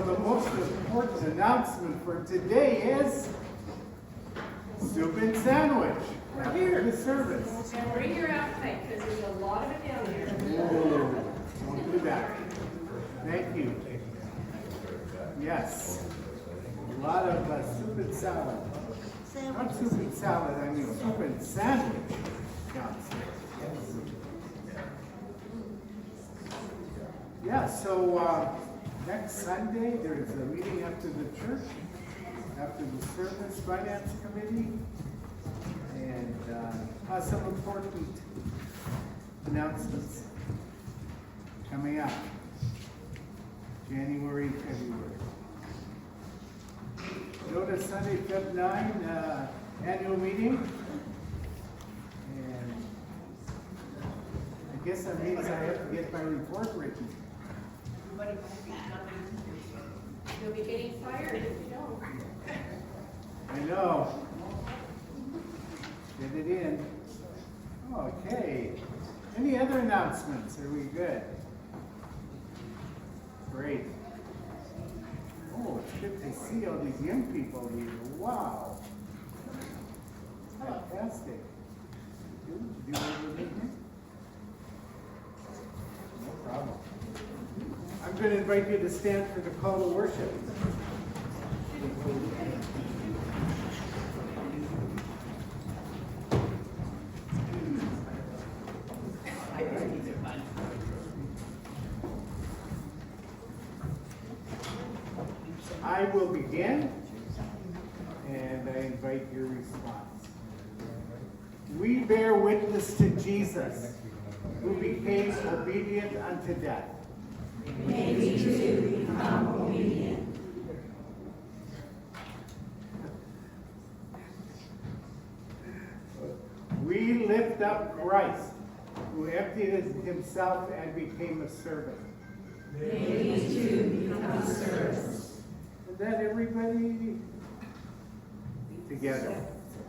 the most important announcement for today is soup and sandwich after the service. And bring your appetite, because there's a lot of it down here. Don't do that. Thank you. Yes. A lot of soup and salad. Not soup and salad, I mean soup and sandwich downstairs. Yeah, so next Sunday, there's a meeting after the church, after the service, finance committee, and some important announcements coming up. January, February. Notice Sunday, Feb 9, annual meeting. And I guess that means I have to get my report written. You'll be getting fired if you don't. I know. Get it in. Okay. Any other announcements? Are we good? Great. Oh, it's good to see all these young people here. Wow. Fantastic. Do you want to meet me? No problem. I'm going to invite you to stand for the call to worship. I will begin, and I invite your response. We bear witness to Jesus, who became obedient unto death. May we too become obedient. We lift up Christ, who emptied himself and became a servant. May we too become servants. Is that everybody? Together.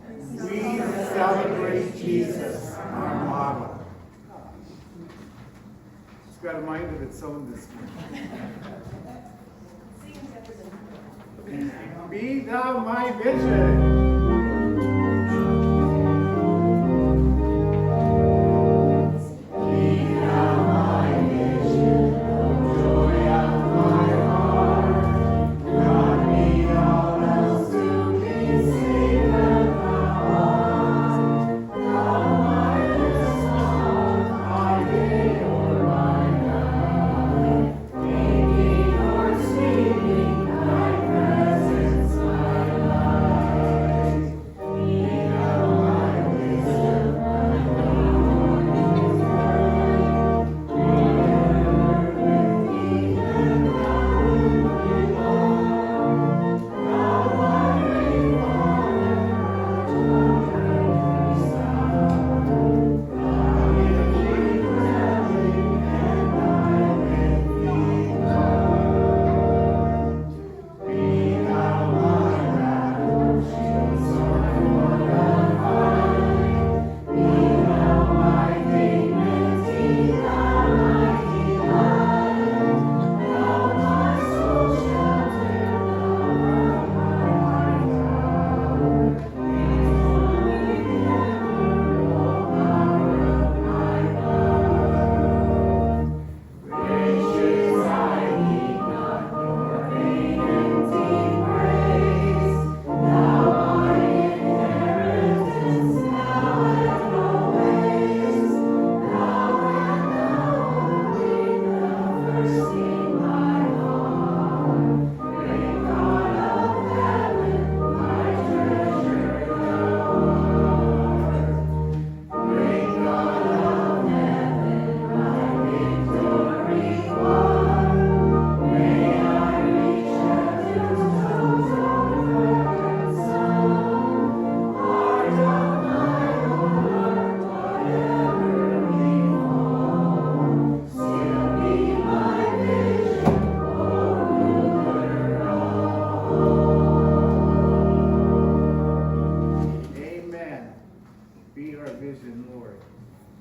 We celebrate Jesus, our model. It's got a mind of its own this morning. Be thou my vision.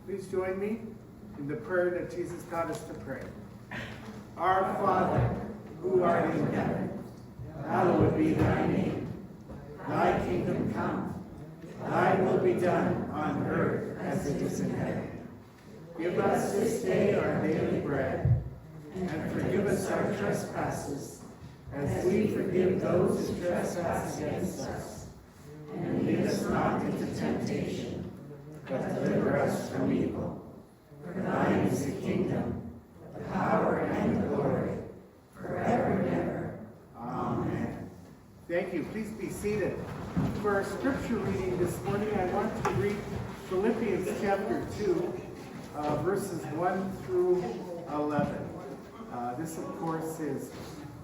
Please join me in the prayer that Jesus taught us to pray. Our Father, who art in heaven, hallowed be thy name. Thy kingdom come, thy will be done on earth as it is in heaven. Give us this day our daily bread, and forgive us our trespasses, as we forgive those who trespass against us. And lead us not into temptation, but deliver us from evil. For thine is the kingdom, the power, and the glory, forever and ever. Amen. Thank you. Please be seated. For our scripture reading this morning, I want to read Philippians chapter 2, verses 1 through 11. This, of course, is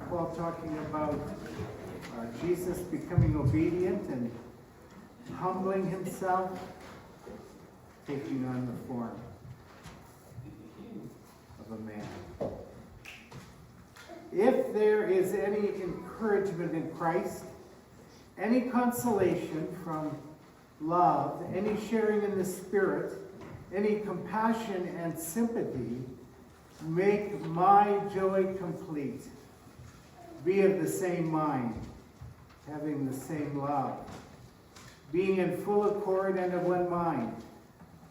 Paul talking about Jesus becoming obedient and humbling himself, taking on the form of a man. If there is any encouragement in Christ, any consolation from love, any sharing in the Spirit, any compassion and sympathy, make my joy complete. Be of the same mind, having the same love, being in full accord and of one mind.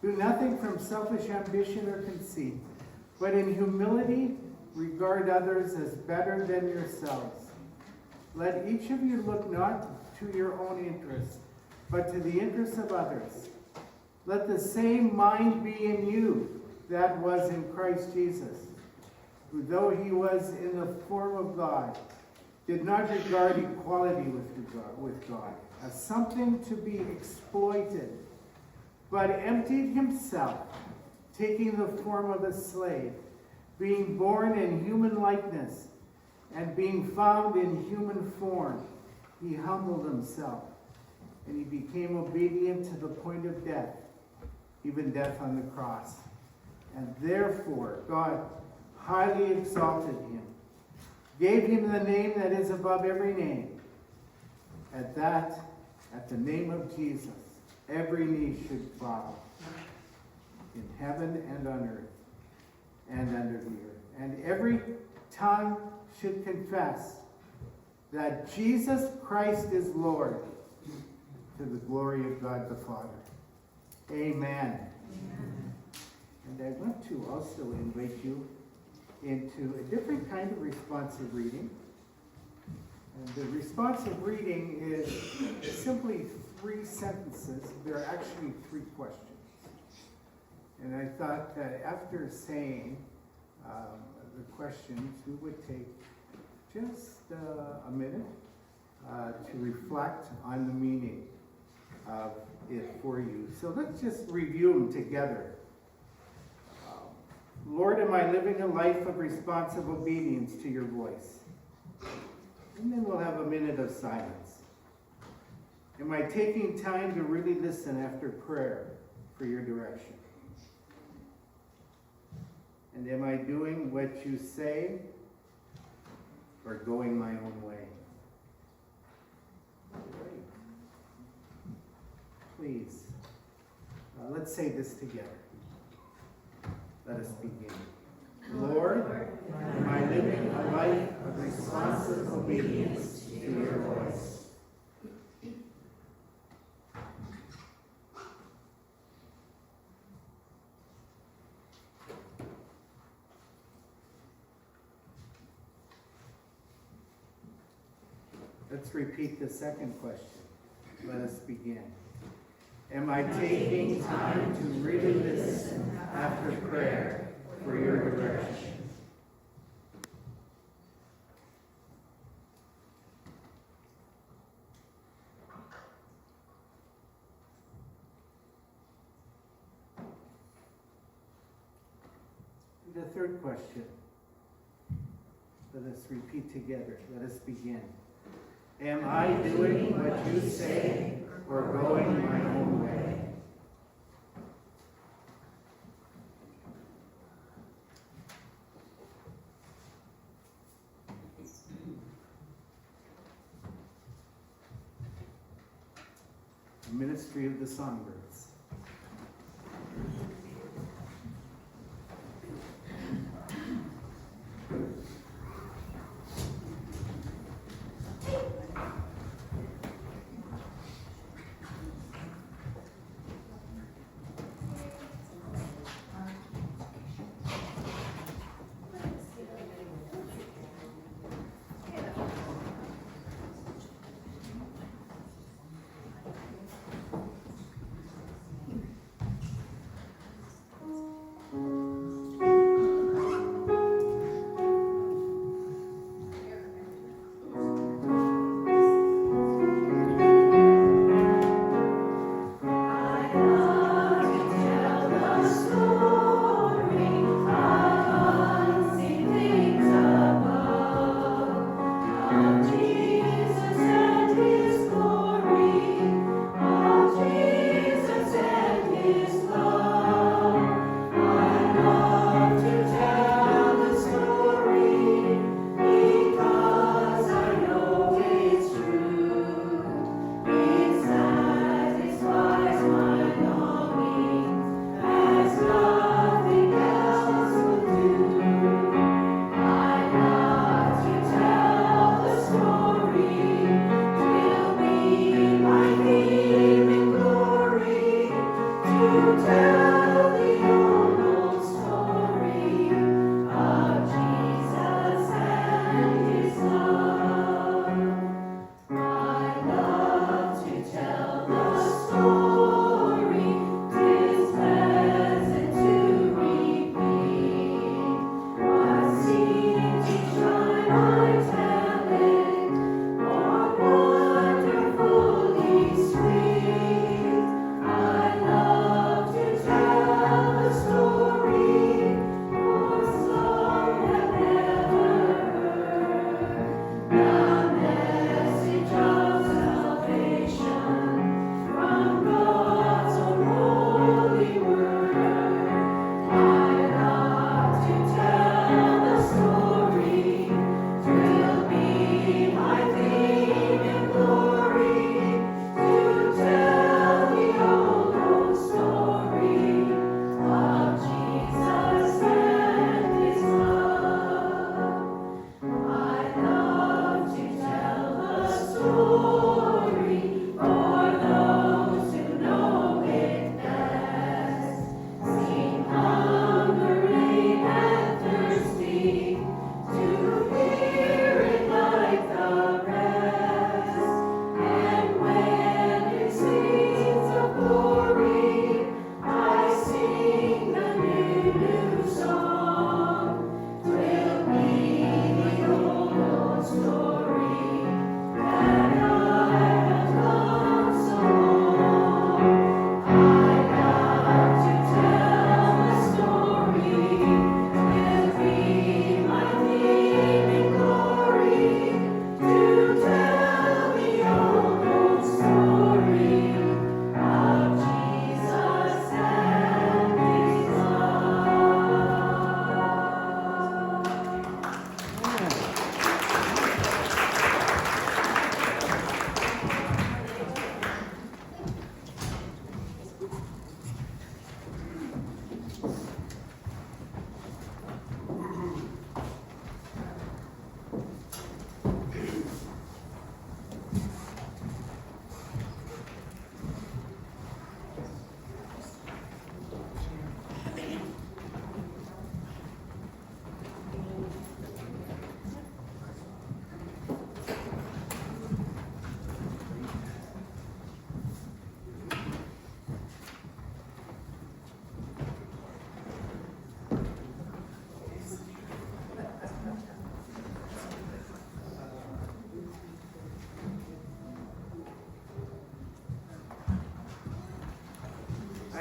Do nothing from selfish ambition or conceit, but in humility regard others as better than yourselves. Let each of you look not to your own interests, but to the interests of others. Let the same mind be in you that was in Christ Jesus, who though he was in the form of God, did not regard equality with God as something to be exploited, but emptied himself, taking the form of a slave, being born in human likeness, and being found in human form, he humbled himself, and he became obedient to the point of death, even death on the cross. And therefore God highly exalted him, gave him the name that is above every name. At the name of Jesus, every knee should bow, in heaven and on earth and under the earth. And every tongue should confess that Jesus Christ is Lord, to the glory of God the Father. Amen. And I want to also invite you into a different kind of responsive reading. And the responsive reading is simply 3 sentences. There are actually 3 questions. And I thought that after saying the questions, we would take just a minute to reflect on the meaning of it for you. So let's just review them together. Lord, am I living a life of responsive obedience to your voice? And then we'll have a minute of silence. Am I taking time to really listen after prayer for your direction? And am I doing what you say or going my own way? Great. Please, let's say this together. Let us begin. Lord, am I living a life of responsive obedience to your voice? Let's repeat the second question. Let us begin. Am I taking time to really listen after prayer for your direction? The third question. Let us repeat together. Let us begin. Am I doing what you say or going my own way? The ministry of the Songbirds.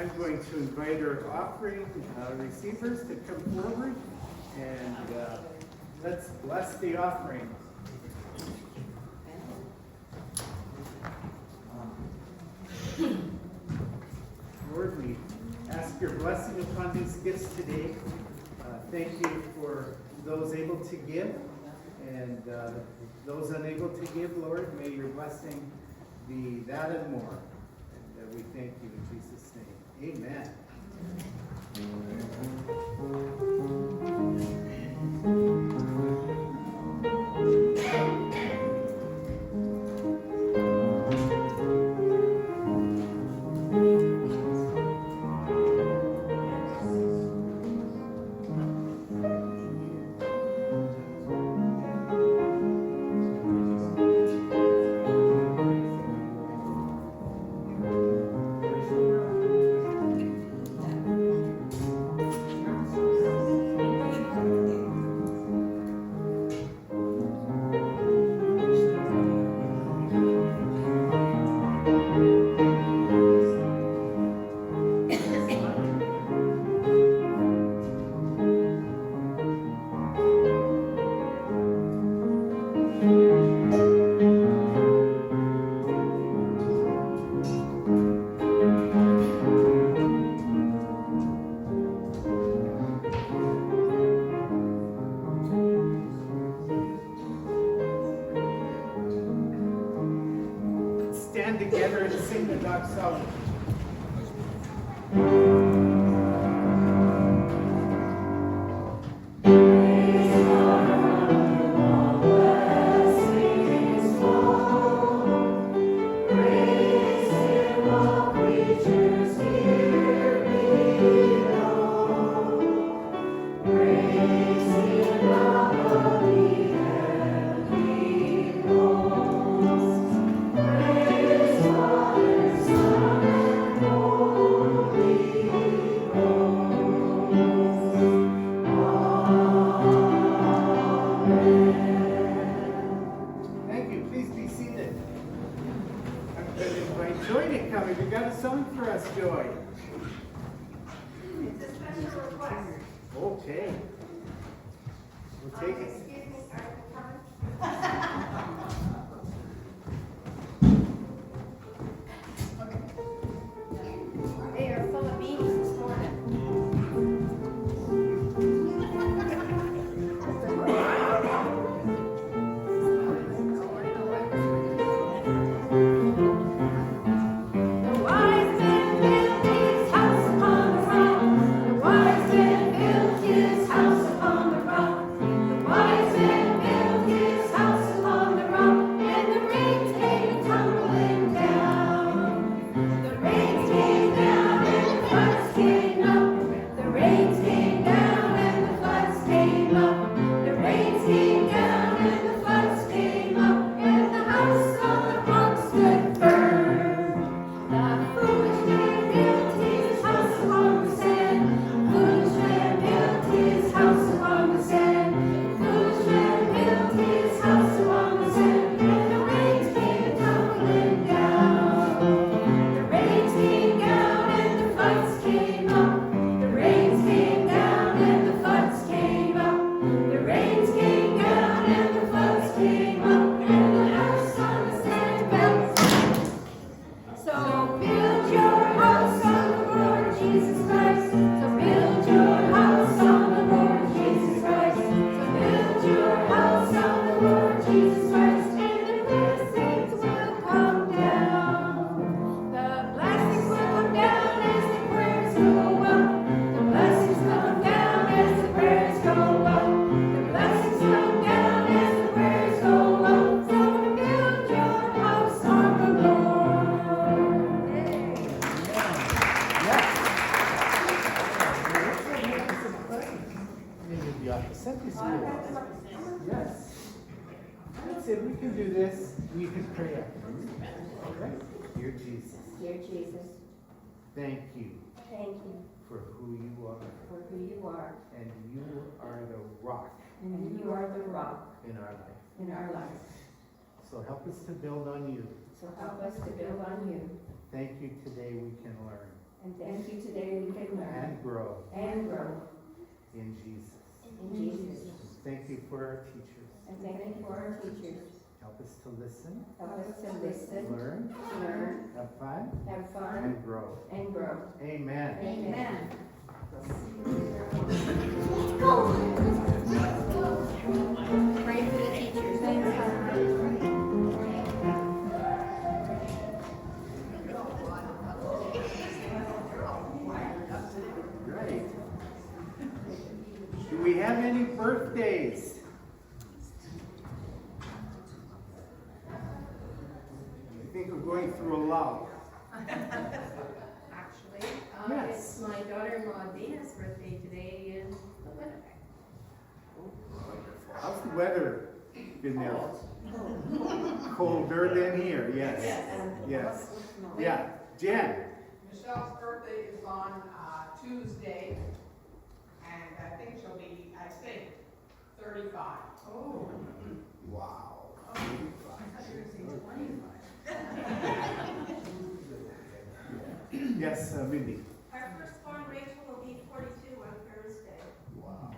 I'm going to invite our offering receivers to come forward and let's bless the offering. Lord, we ask your blessing upon these gifts today. Thank you for those able to give and those unable to give, Lord. May your blessing be that and more. And we thank you in Jesus' name. Amen. Stand together and sing the doxology. Thank you. Please be seated. I'm going to invite Joy to come. Have you got a song for us, Joy? It's a special request. Okay. We'll take it. Excuse me, sorry, they are full of beans this morning. The wise man built his house upon the rock. The wise man built his house upon the rock. The wise man built his house upon the rock, and the rain came tumbling down. The rain came down and the floods came up. The rain came down and the floods came up. The rain came down and the floods came up, and the house on the rock stood firm. The foolish man built his house upon the sand. Foolish man built his house upon the sand. Foolish man built his house upon the sand, and the rain came tumbling down. The rain came down and the floods came up. The rain came down and the floods came up. The rain came down and the floods came up, and the house on the sand fell. So build your house on the Lord Jesus Christ. So build your house on the Lord Jesus Christ. So build your house on the Lord Jesus Christ, and the blessings will come down. The blessings will come down as the prayers go up. The blessings will come down as the prayers go up. The blessings will come down as the prayers go up. So build your house on the Lord. Maybe the Sunday school. Yes. That's it. We can do this. We can pray afterwards. All right. Dear Jesus, Dear Jesus, thank you thank you for who you are. for who you are, And you are the rock and you are the rock in our life. in our life. So help us to build on you. So help us to build on you. Thank you today we can learn. And thank you today we can learn and grow and grow in Jesus. in Jesus. Thank you for our teachers. And thank you for our teachers. Help us to listen, Help us to listen, learn, learn, have fun, have fun, and grow. and grow. Amen. Amen. Pray for the teachers. Great. Do we have any birthdays? I think we're going through a lull. Actually, Yes. it's my daughter-in-law Dana's birthday today in Winnipeg. How's the weather been there? Colder than here, yes. Yes. Yeah, Jen. Michelle's birthday is on Tuesday, and I think she'll be, 35. Oh. Wow. I thought you were saying 25. Yes, Mindy. Our firstborn Rachel will be 42 on Thursday. Wow.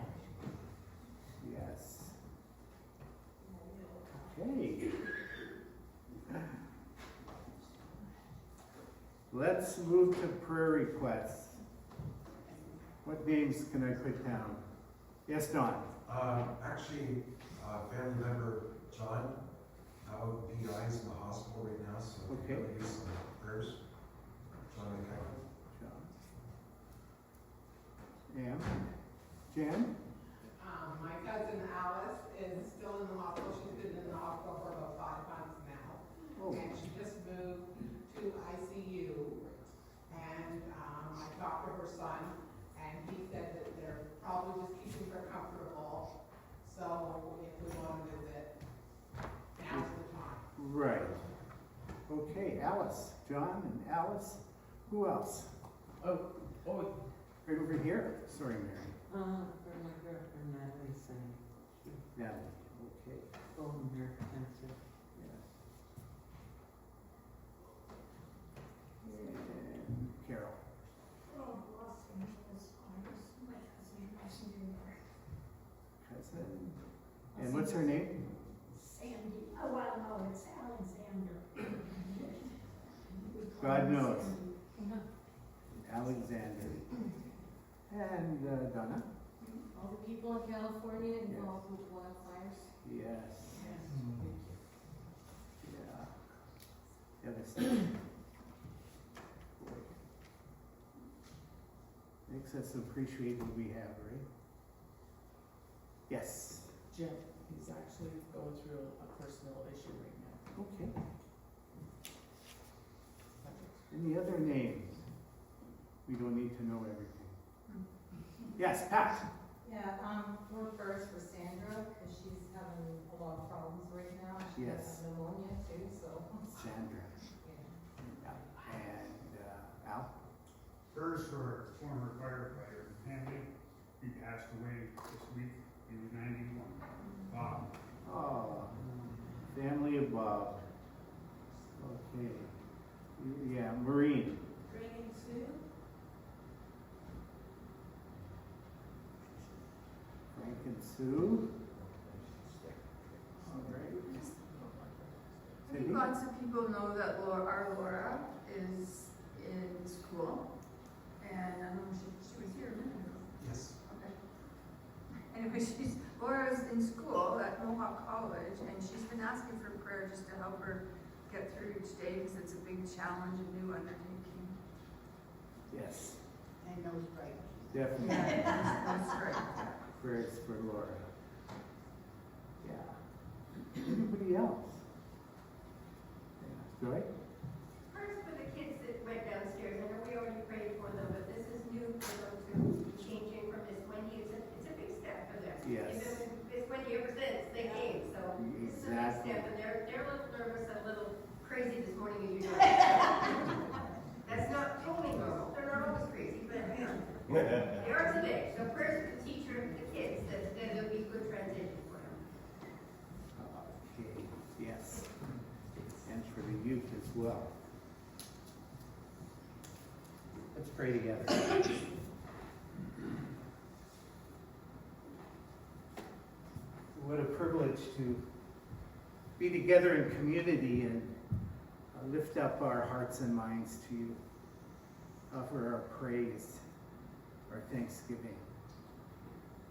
Yes. Okay. Let's move to prayer requests. What names can I put down? Yes, Don. Actually, family member John, PI's in the hospital right now, so Okay. we need some prayers. John McKeown. John. And Jen? My cousin Alice is still in the hospital. She's been in the hospital for about 5 months now. Oh, And she just moved to ICU. And I talked to her son, and he said that they're probably just keeping her comfortable. So if we want to visit, now's the time. right. Okay, Alice. John and Alice. Who else? Right over here. Sorry, Mary. For my girlfriend Natalie saying Natalie. Okay. bone nerve cancer. Yes. And Carol. Cousin. And what's her name? Sandy. Oh, well, no, it's Alexander. God knows. Alexander. And Donna? All the people in California involved with wildfires. Yes. Yeah. Devastating. Boy. Makes us appreciate what we have, right? Yes. Jim, he's actually going through a personal issue right now. Okay. Any other names? We don't need to know everything. Yes, Pat. Yeah, we're first for Sandra, because she's having a lot of problems right now. She Yes. has pneumonia too, so. Sandra. Yeah. And Al. First, for former firefighter Henry, he passed away this week. He was 91. Bob. Oh, family of Bob. Okay. Yeah, Maureen. Bringing Sue. Frank and Sue. All right. I think lots of people know that our Laura is in school, and I don't know if she was here a minute ago. Yes. Okay. Anyway, Laura's in school at Mohawk College, and she's been asking for prayer just to help her get through each day, because it's a big challenge, a new undertaking. Yes, And knows right. definitely. That's right. Prayers for Laura. Yeah. Anybody else? Yeah. Joy? First, for the kids that went downstairs, I know we already prayed for them, but this is new for them to be changing from Miss Wendy. It's a big step for them. Yes. They've been with Miss Wendy ever since they came, so this is a big Exactly. step, and they're a little nervous and a little crazy this morning, as you know. That's not totally normal. They're not always crazy, but they are today. So prayers for the teacher and the kids that there'll be a good transition for them. Okay, yes. And for the youth as well. Let's pray. pray together. What a privilege to be together in community and lift up our hearts and minds to you. Offer our praise, our thanksgiving,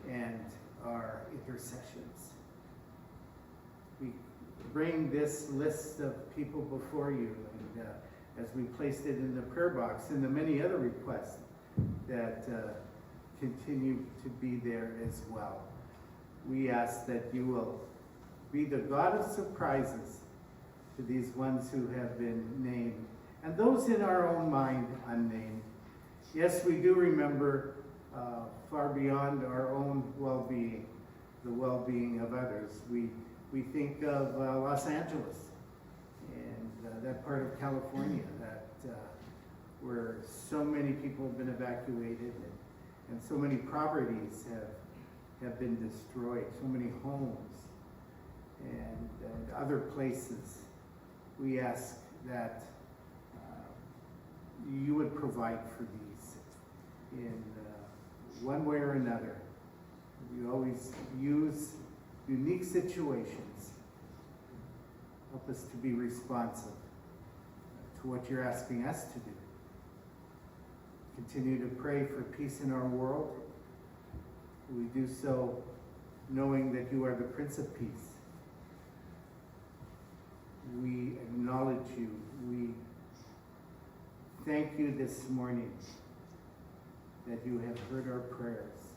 and our intercessions. We bring this list of people before you, and as we placed it in the prayer box, and the many other requests that continue to be there as well. We ask that you will be the God of surprises to these ones who have been named, and those in our own mind unnamed. Yes, we do remember far beyond our own well-being, the well-being of others. We think of Los Angeles and that part of California that where so many people have been evacuated and so many properties have been destroyed, so many homes and other places. We ask that you would provide for these in one way or another. You always use unique situations. Help us to be responsive to what you're asking us to do. Continue to pray for peace in our world. We do so knowing that you are the Prince of Peace. We acknowledge you. We thank you this morning that you have heard our prayers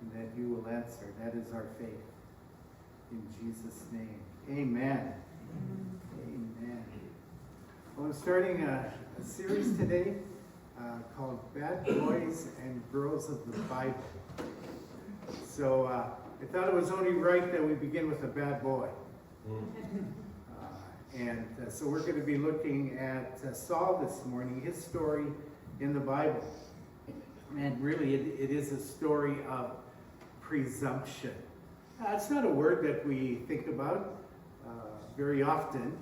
and that you will answer. That is our faith. In Jesus' name, amen. Amen. Well, I'm starting a series today called Bad Boys and Girls of the Bible. So I thought it was only right that we begin with a bad boy. So we're going to be looking at Saul this morning, his story in the Bible. And really, it is a story of presumption. It's not a word that we think about very often,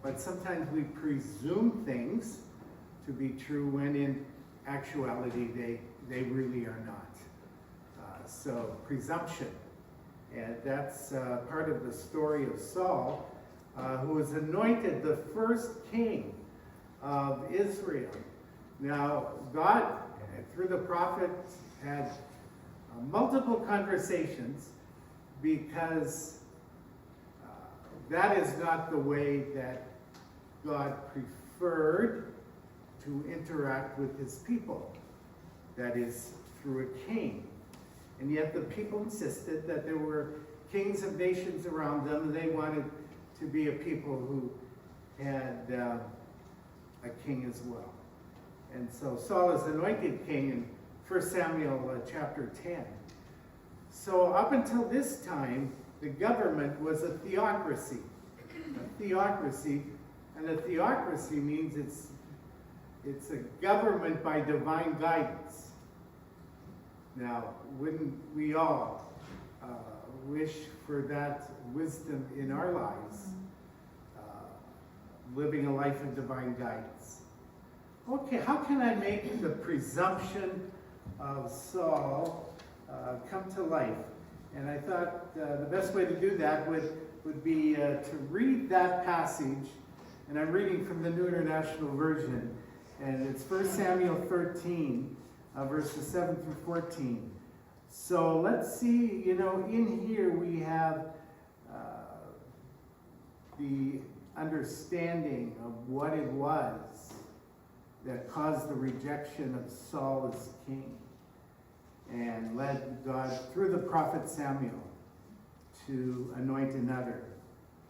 but sometimes we presume things to be true when in actuality they really are not. So presumption. And that's part of the story of Saul, who was anointed the first king of Israel. Now, God, through the prophets, had multiple conversations because that is not the way that God preferred to interact with his people. That is through a king. And yet the people insisted that there were kings of nations around them, and they wanted to be a people who had a king as well. And so Saul is anointed king in 1 Samuel chapter 10. So up until this time, the government was a theocracy. A theocracy, and a theocracy means it's a government by divine guidance. Now, wouldn't we all wish for that wisdom in our lives, living a life of divine guidance? Okay, how can I make the presumption of Saul come to life? And I thought the best way to do that would be to read that passage, and I'm reading from the New International Version, and it's 1 Samuel 13, verses 7 through 14. So let's see, in here we have the understanding of what it was that caused the rejection of Saul as king and led God, through the prophet Samuel, to anoint another.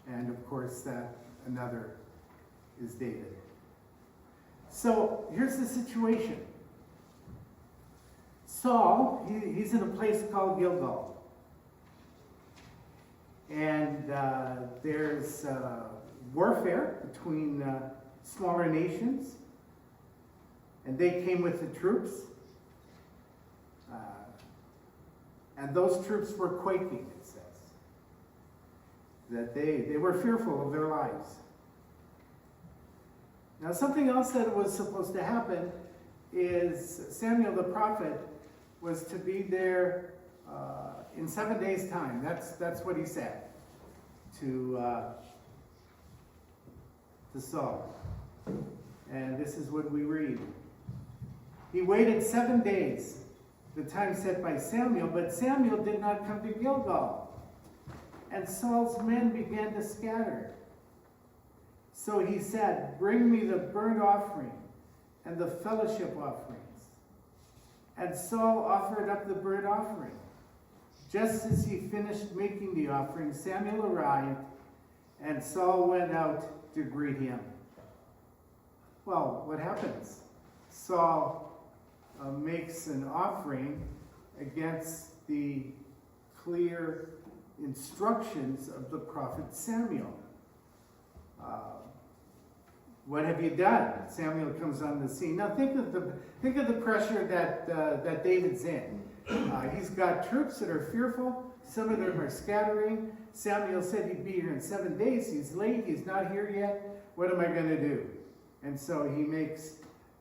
And of course, that another is David. So here's the situation. Saul, he's in a place called Gilgal. And there's warfare between smaller nations. And they came with the troops. And those troops were quaking, it says. That they were fearful of their lives. Now, something else that was supposed to happen is Samuel the prophet was to be there in 7 days' time. That's what he said to Saul. And this is what we read. He waited 7 days, the time set by Samuel, but Samuel did not come to Gilgal. And Saul's men began to scatter. So he said, "Bring me the burnt offering and the fellowship offerings." And Saul offered up the burnt offering. Just as he finished making the offering, Samuel arrived, and Saul went out to greet him. Well, what happens? Saul makes an offering against the clear instructions of the prophet Samuel. What have you done? Samuel comes on the scene. Now think of the pressure that David's in. He's got troops that are fearful. Some of them are scattering. Samuel said he'd be here in 7 days. He's late. He's not here yet. What am I going to do? And so he makes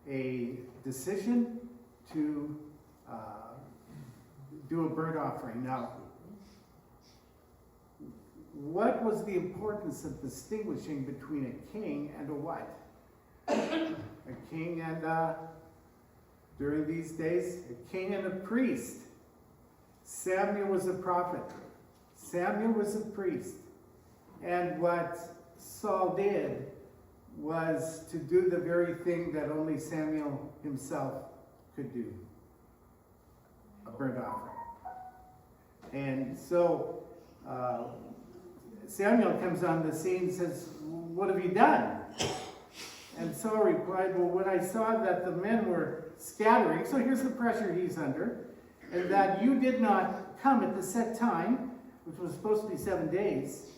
a decision to do a burnt offering. Now, what was the importance of distinguishing between a king and a what? A king and, during these days, a king and a priest. Samuel was a prophet. Samuel was a priest. And what Saul did was to do the very thing that only Samuel himself could do. A burnt offering. And so, Samuel comes on the scene and says, "What have you done?" And Saul replied, "Well, when I saw that the men were scattering," so here's the pressure he's under, "and that you did not come at the set time," which was supposed to be 7 days,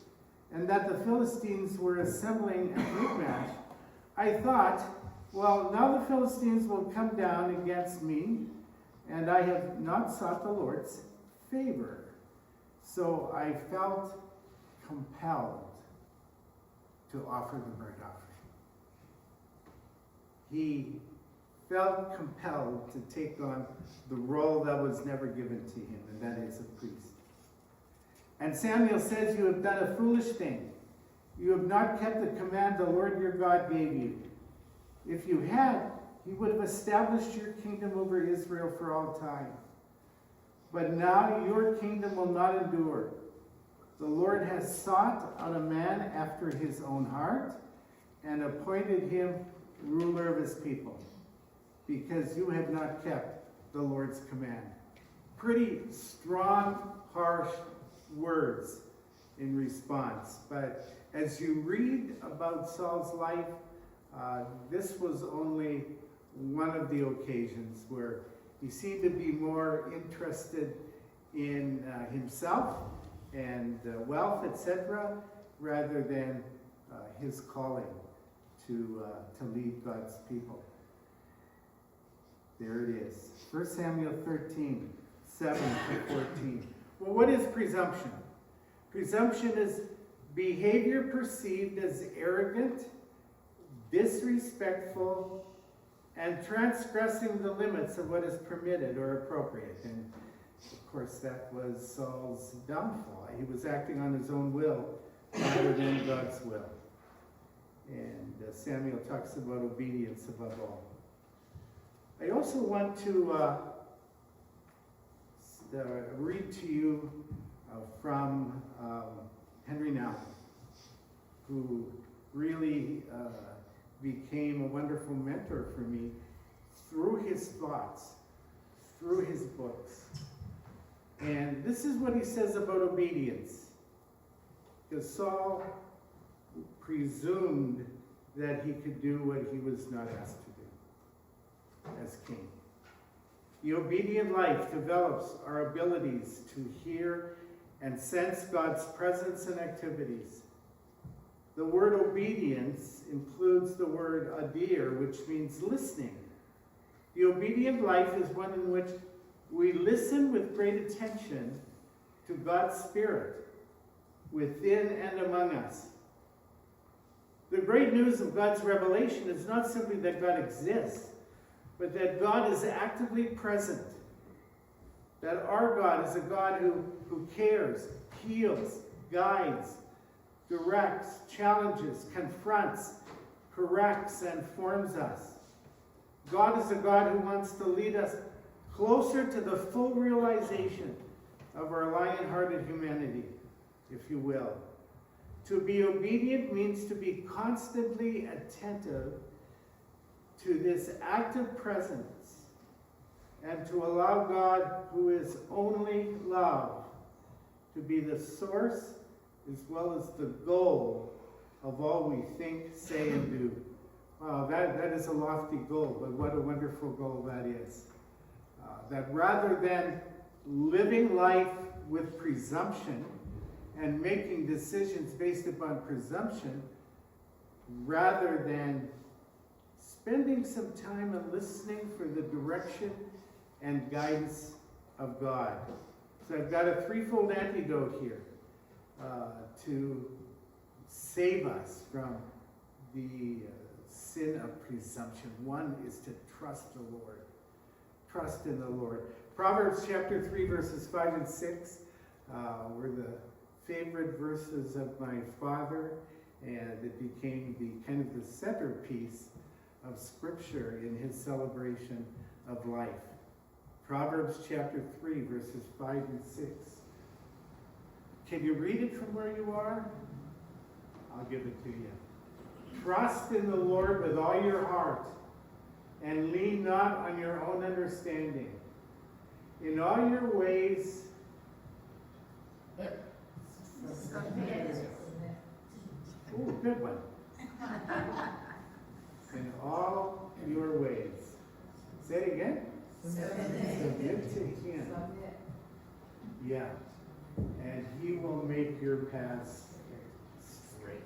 "and that the Philistines were assembling at Michmash, I thought, well, now the Philistines will come down against me, and I have not sought the Lord's favor. So I felt compelled to offer the burnt offering." He felt compelled to take on the role that was never given to him, and that is a priest. And Samuel says, "You have done a foolish thing. You have not kept the command the Lord your God gave you. If you had, he would have established your kingdom over Israel for all time. But now your kingdom will not endure. The Lord has sought on a man after his own heart and appointed him ruler of his people, because you have not kept the Lord's command." Pretty strong, harsh words in response. But as you read about Saul's life, this was only one of the occasions where he seemed to be more interested in himself and wealth, etc., rather than his calling to lead God's people. There it is. 1 Samuel 13, 7 to 14. Well, what is presumption? Presumption is behavior perceived as arrogant, disrespectful, and transgressing the limits of what is permitted or appropriate. And of course, that was Saul's downfall. He was acting on his own will rather than God's will. And Samuel talks about obedience above all. I also want to read to you from Henry Nouwen, who really became a wonderful mentor for me through his thoughts, through his books. And this is what he says about obedience. Because Saul presumed that he could do what he was not asked to do as king. The obedient life develops our abilities to hear and sense God's presence and activities. The word obedience includes the word adir, which means listening. The obedient life is one in which we listen with great attention to God's Spirit within and among us. The great news of God's revelation is not simply that God exists, but that God is actively present. That our God is a God who cares, heals, guides, directs, challenges, confronts, corrects, and forms us. God is a God who wants to lead us closer to the full realization of our lion-hearted humanity, if you will. To be obedient means to be constantly attentive to this active presence and to allow God, who is only love, to be the source as well as the goal of all we think, say, and do. Wow, that is a lofty goal, but what a wonderful goal that is. That rather than living life with presumption and making decisions based upon presumption, rather than spending some time and listening for the direction and guidance of God. So I've got a threefold antidote here to save us from the sin of presumption. One is to trust the Lord. Trust in the Lord. Proverbs chapter 3, verses 5 and 6 were the favorite verses of my father, and it became the kind of the centerpiece of Scripture in his celebration of life. Proverbs chapter 3, verses 5 and 6. Can you read it from where you are? I'll give it to you. Trust in the Lord with all your heart, and lean not on your own understanding. In all your ways, ooh, good one. In all your ways. Say it again. Submit to him. Yeah. And he will make your paths straight.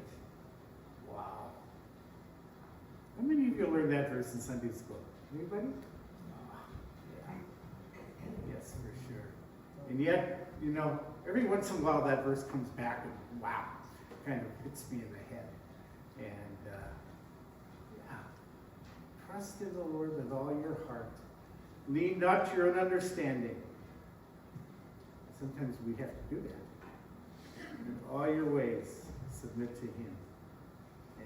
Wow. How many of you learned that verse in Sunday school? Anybody? Yeah. Yes, for sure. And yet, you know, every once in a while that verse comes back and wow, kind of hits me in the head. And yeah, trust in the Lord with all your heart. Lean not to your own understanding. Sometimes we have to do that. In all your ways, submit to him,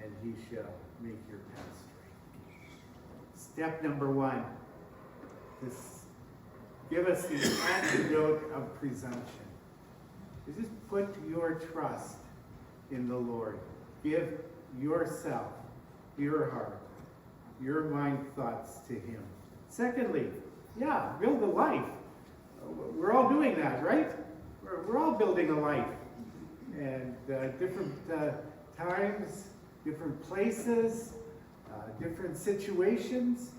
and he shall make your path straight. Step number one, give us the antidote of presumption. Just put your trust in the Lord. Give yourself, your heart, your mind thoughts to him. Secondly, build a life. We're all doing that, right? We're all building a life. And different times, different places, different situations.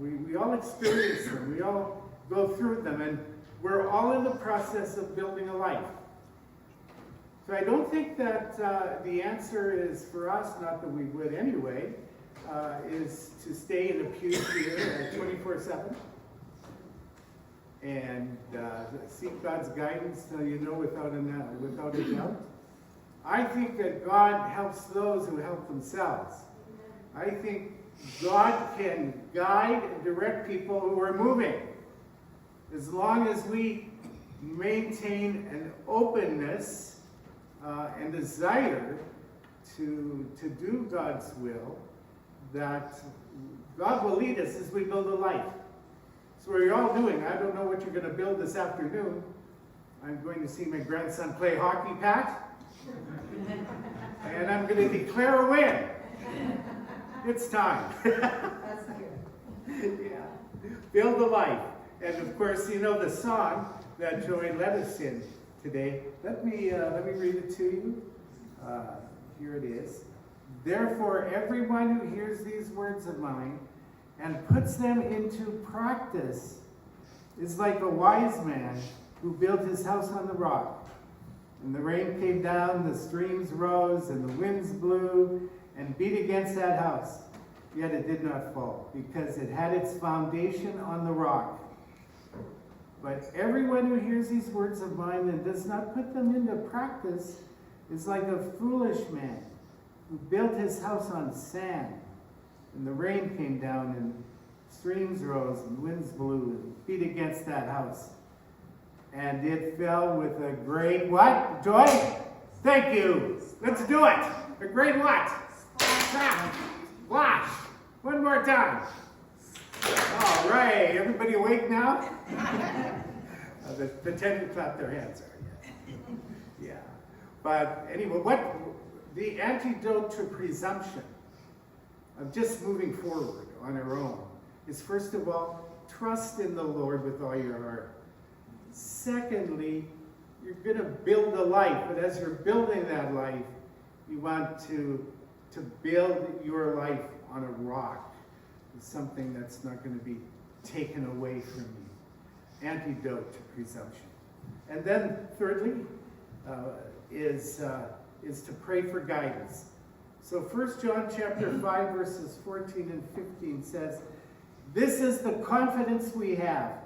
We all experience them. We all go through them. And we're all in the process of building a life. So I don't think that the answer is for us, not that we would anyway, is to stay in the pews here 24/7 and seek God's guidance, without a doubt. I think that God helps those who help themselves. I think God can guide and direct people who are moving, as long as we maintain an openness and desire to do God's will, that God will lead us as we build a life. So what are you all doing? I don't know what you're going to build this afternoon. I'm going to see my grandson play hockey, Pat. And I'm going to declare a win. It's time. That's good. Yeah. Build a life. And of course, the song that Joey led us in today. Let me read it to you. Here it is. Therefore, everyone who hears these words of mine and puts them into practice is like a wise man who built his house on the rock. And the rain came down, the streams rose, and the winds blew and beat against that house. Yet it did not fall, because it had its foundation on the rock. But everyone who hears these words of mine and does not put them into practice is like a foolish man who built his house on sand, and the rain came down, and streams rose, and winds blew, and beat against that house. And it fell with a great what? Joy? Thank you. Let's do it. A great what? Splash. One more time. All right. Everybody awake now? The 10 who clap their hands are. Yeah. But anyway, what the antidote to presumption of just moving forward on our own is, first of all, trust in the Lord with all your heart. Secondly, you're going to build a life, but as you're building that life, you want to build your life on a rock, something that's not going to be taken away from you. Antidote to presumption. And then thirdly, is to pray for guidance. So 1 John chapter 5 verses 14 and 15 says, "This is the confidence we have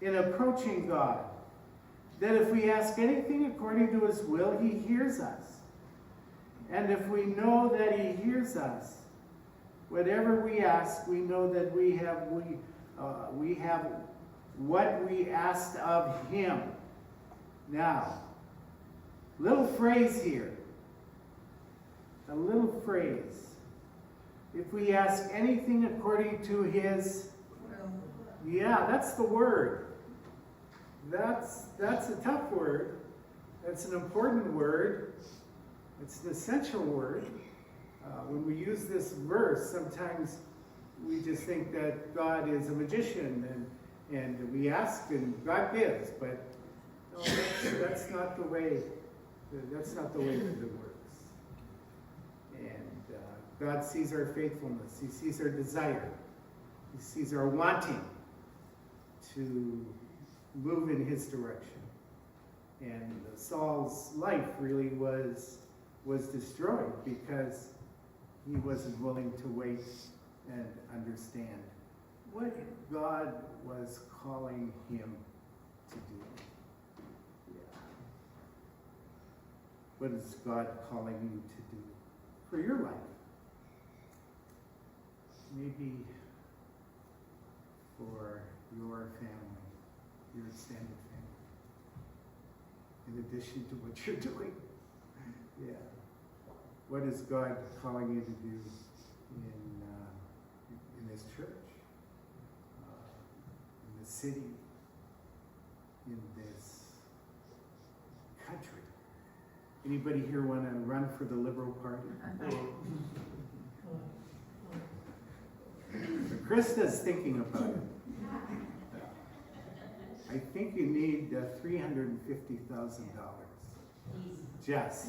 in approaching God, that if we ask anything according to his will, he hears us. And if we know that he hears us, whatever we ask, we know that we have what we asked of him." Now, little phrase here. A little phrase. If we ask anything according to his, yeah, that's the word. That's a tough word. That's an important word. It's an essential word. When we use this verse, sometimes we just think that God is a magician and we ask and God gives, but no, that's not the way. That's not the way that it works. And God sees our faithfulness. He sees our desire. He sees our wanting to move in his direction. And Saul's life really was destroyed because he wasn't willing to wait and understand what God was calling him to do. Yeah. What is God calling you to do for your life? Maybe for your family, your extended family, in addition to what you're doing. Yeah. What is God calling you to do in this church, in this city, in this country? Anybody here want to run for the Liberal Party? Krista's thinking about it. I think you need $350,000 just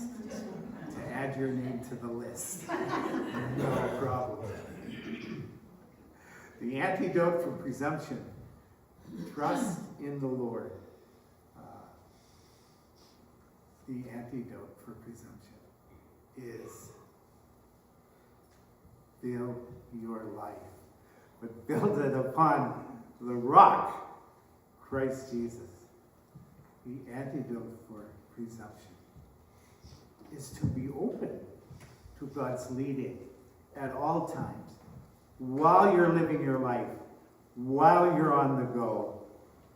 to add your name to the list. No problem. The antidote for presumption: trust in the Lord. The antidote for presumption is build your life, but build it upon the rock, Christ Jesus. The antidote for presumption is to be open to God's leading at all times, while you're living your life, while you're on the go,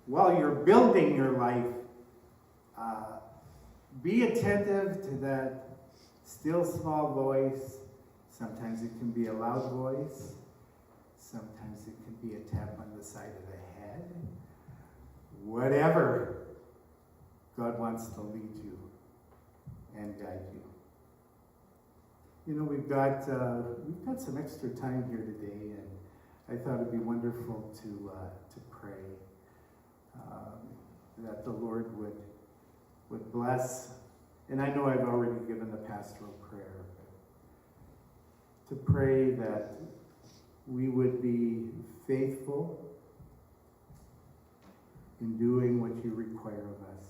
while you're building your life. Be attentive to that still small voice. Sometimes it can be a loud voice. Sometimes it can be a tap on the side of the head. Whatever, God wants to lead you and guide you. You know, we've got some extra time here today, and I thought it'd be wonderful to pray that the Lord would bless. And I know I've already given the pastoral prayer, but to pray that we would be faithful in doing what you require of us.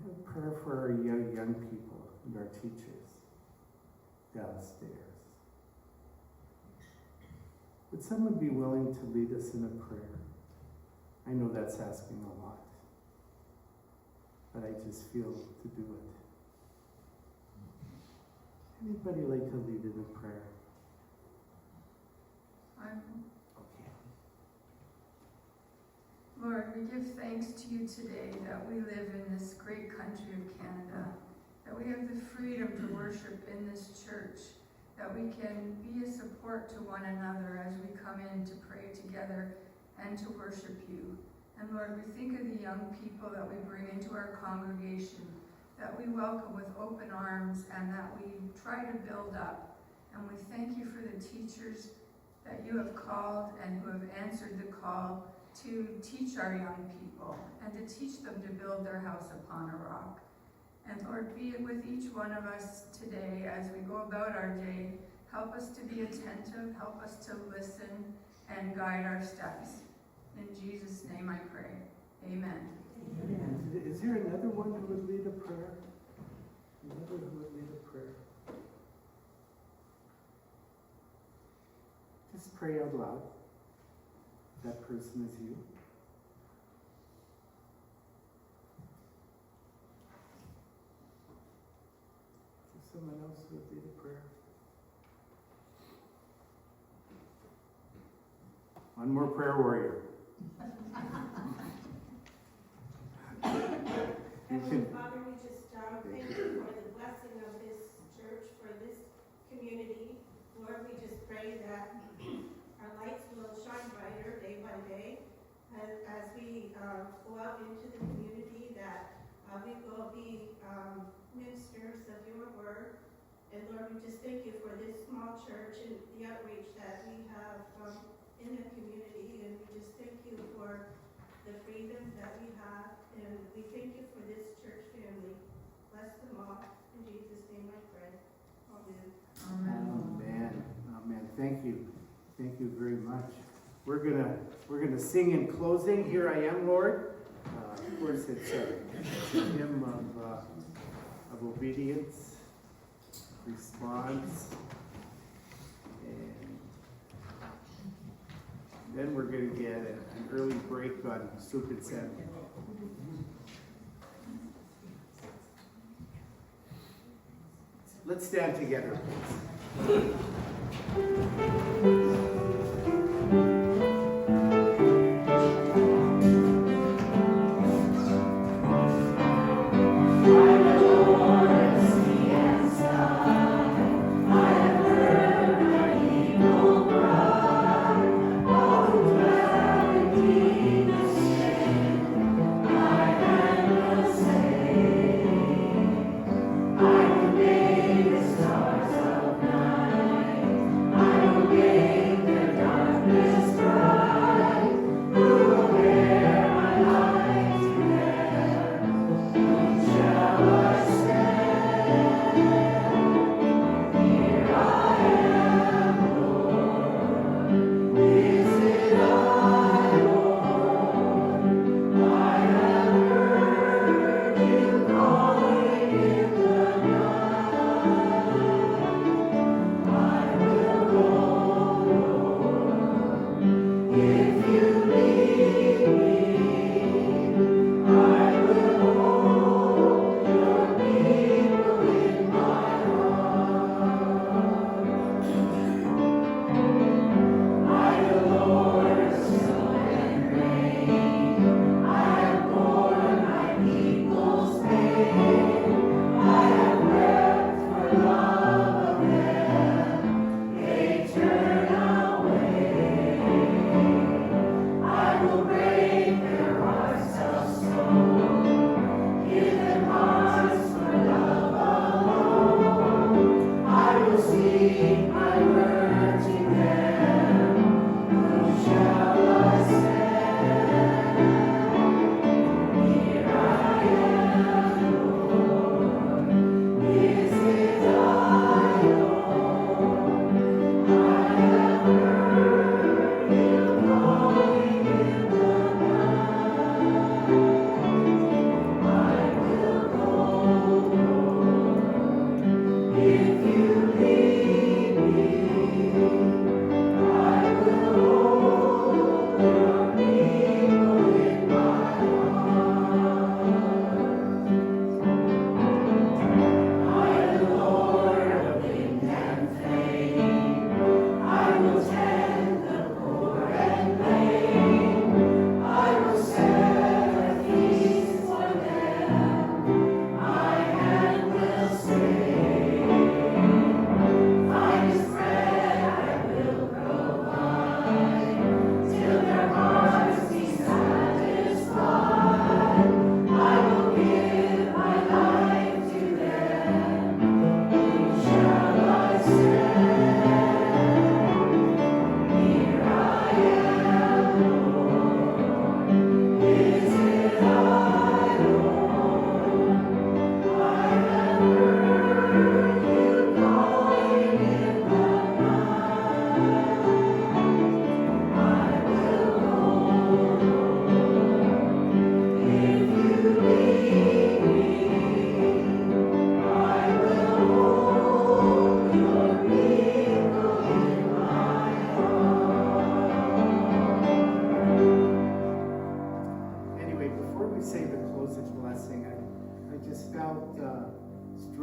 And a prayer for our young people and our teachers downstairs. Would someone be willing to lead us in a prayer? I know that's asking a lot, but I just feel to do it. Anybody like to lead in a prayer? Okay. Lord, we give thanks to you today that we live in this great country of Canada, that we have the freedom to worship in this church, that we can be a support to one another as we come in to pray together and to worship you. And Lord, we think of the young people that we bring into our congregation, that we welcome with open arms and that we try to build up. And we thank you for the teachers that you have called and who have answered the call to teach our young people and to teach them to build their house upon a rock. And Lord, be it with each one of us today as we go about our day. Help us to be attentive, help us to listen, and guide our steps. In Jesus' name I pray. Amen. Amen. Is there another one who would lead a prayer? Another who would lead a prayer? Just pray out loud. That person is you. Is there someone else who would lead a prayer? One more prayer warrior. Heavenly Father, we just thank you for the blessing of this church, for this community. Lord, we just pray that our lights will shine brighter day by day as we go out into the community, that we will be ministers of your word. And Lord, we just thank you for this small church and the outreach that we have in the community. And we just thank you for the freedom that we have. And we thank you for this church family. Bless them all. In Jesus' name I pray. Amen. Amen. Amen. Thank you. Thank you very much. We're gonna sing in closing. Here I am, Lord. Of course, it's a hymn of obedience, response, and then we're gonna get an early break on soup and salmon. Let's stand together, please. I will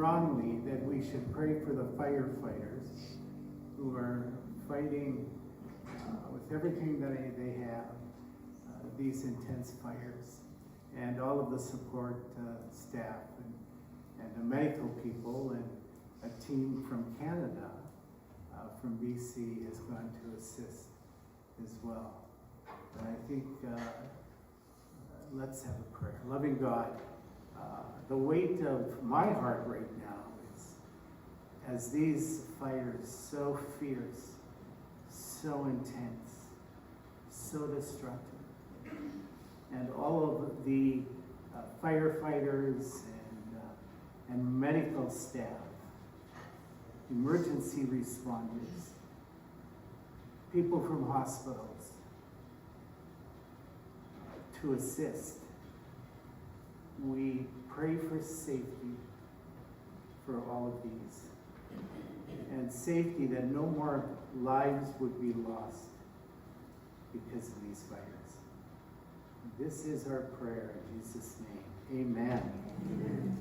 strongly that we should pray for the firefighters who are fighting with everything that they have, these intense fires, and all of the support staff and the medical people, and a team from Canada, from BC, has gone to assist as well. But I think let's have a prayer. Loving God, the weight of my heart right now is, as these fires so fierce, so intense, so destructive, and all of the firefighters and medical staff, emergency responders, people from hospitals, to assist. We pray for safety for all of these, and safety that no more lives would be lost because of these fires. This is our prayer in Jesus' name. Amen. Amen.